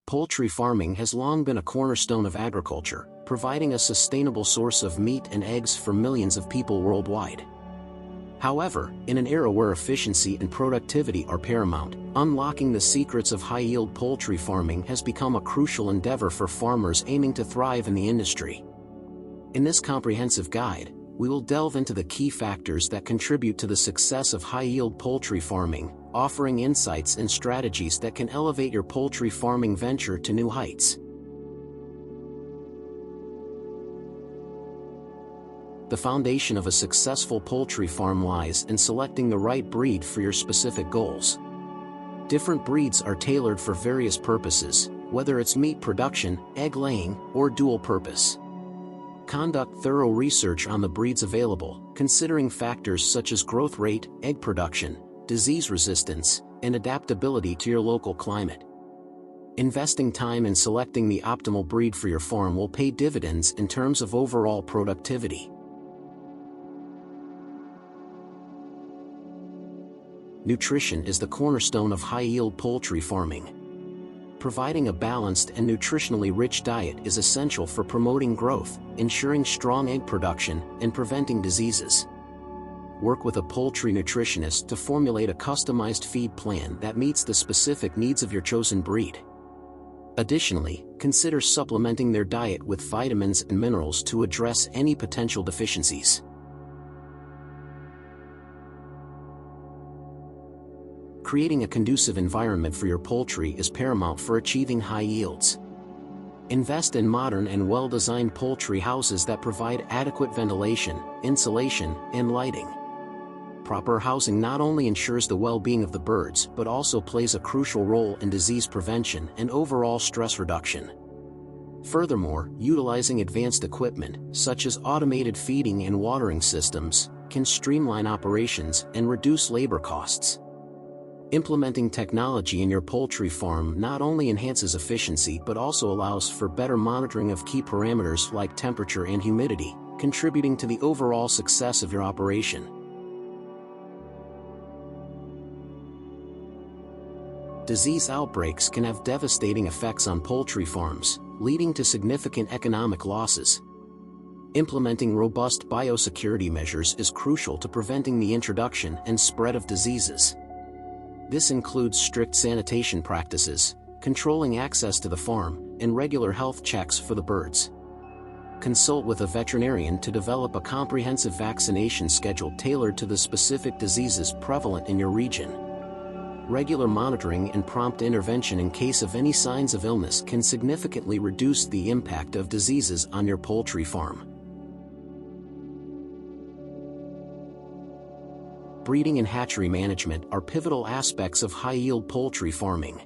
Poultry farming has long been a cornerstone of agriculture, providing a sustainable source of meat and eggs for millions of people worldwide. However, in an era where efficiency and productivity are paramount, unlocking the secrets of high-yield poultry farming has become a crucial endeavor for farmers aiming to thrive in the industry. In this comprehensive guide, we will delve into the key factors that contribute to the success of high-yield poultry farming, offering insights and strategies that can elevate your poultry farming venture to new heights. The foundation of a successful poultry farm lies in selecting the right breed for your specific goals. Different breeds are tailored for various purposes, whether it's meat production, egg laying, or dual purpose. Conduct thorough research on the breeds available, considering factors such as growth rate, egg production, disease resistance, and adaptability to your local climate. Investing time in selecting the optimal breed for your farm will pay dividends in terms of overall productivity. Nutrition is the cornerstone of high-yield poultry farming. Providing a balanced and nutritionally rich diet is essential for promoting growth, ensuring strong egg production, and preventing diseases. Work with a poultry nutritionist to formulate a customized feed plan that meets the specific needs of your chosen breed. Additionally, consider supplementing their diet with vitamins and minerals to address any potential deficiencies. Creating a conducive environment for your poultry is paramount for achieving high yields. Invest in modern and well-designed poultry houses that provide adequate ventilation, insulation, and lighting. Proper housing not only ensures the well-being of the birds but also plays a crucial role in disease prevention and overall stress reduction. Furthermore, utilizing advanced equipment, such as automated feeding and watering systems, can streamline operations and reduce labor costs. Implementing technology in your poultry farm not only enhances efficiency but also allows for better monitoring of key parameters like temperature and humidity, contributing to the overall success of your operation. Disease outbreaks can have devastating effects on poultry farms, leading to significant economic losses. Implementing robust biosecurity measures is crucial to preventing the introduction and spread of diseases. This includes strict sanitation practices, controlling access to the farm, and regular health checks for the birds. Consult with a veterinarian to develop a comprehensive vaccination schedule tailored to the specific diseases prevalent in your region. Regular monitoring and prompt intervention in case of any signs of illness can significantly reduce the impact of diseases on your poultry farm. Breeding and hatchery management are pivotal aspects of high-yield poultry farming.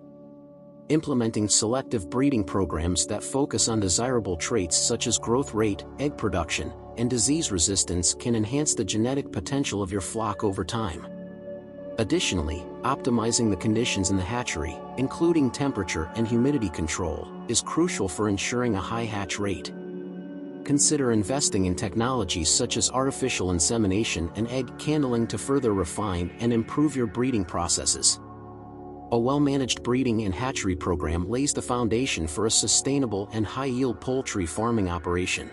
Implementing selective breeding programs that focus on desirable traits such as growth rate, egg production, and disease resistance can enhance the genetic potential of your flock over time. Additionally, optimizing the conditions in the hatchery, including temperature and humidity control, is crucial for ensuring a high hatch rate. Consider investing in technologies such as artificial insemination and egg candling to further refine and improve your breeding processes. A well-managed breeding and hatchery program lays the foundation for a sustainable and high-yield poultry farming operation.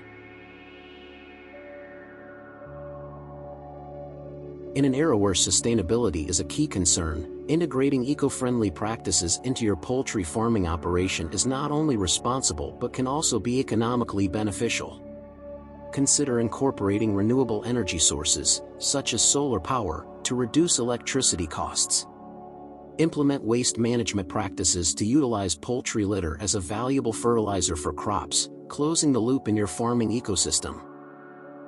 In an era where sustainability is a key concern, integrating eco-friendly practices into your poultry farming operation is not only responsible but can also be economically beneficial. Consider incorporating renewable energy sources, such as solar power, to reduce electricity costs. Implement waste management practices to utilize poultry litter as a valuable fertilizer for crops, closing the loop in your farming ecosystem.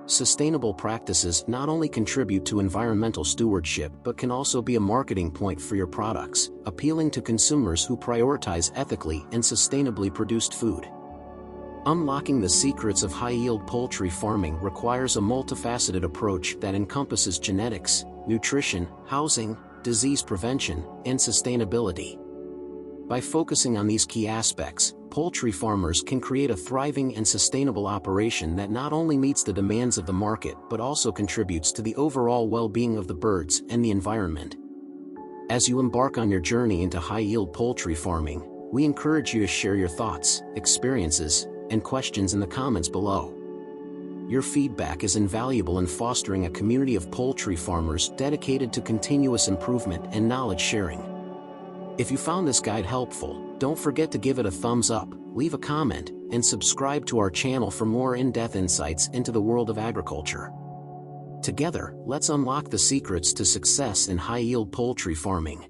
Sustainable practices not only contribute to environmental stewardship but can also be a marketing point for your products, appealing to consumers who prioritize ethically and sustainably produced food. Unlocking the secrets of high-yield poultry farming requires a multifaceted approach that encompasses genetics, nutrition, housing, disease prevention, and sustainability. By focusing on these key aspects, poultry farmers can create a thriving and sustainable operation that not only meets the demands of the market but also contributes to the overall well-being of the birds and the environment. As you embark on your journey into high-yield poultry farming, We encourage you to share your thoughts, experiences, and questions in the comments below. Your feedback is invaluable in fostering a community of poultry farmers dedicated to continuous improvement and knowledge sharing. If you found this guide helpful, don't forget to give it a thumbs up, leave a comment, and subscribe to our channel for more in-depth insights into the world of agriculture. Together, let's unlock the secrets to success in high-yield poultry farming.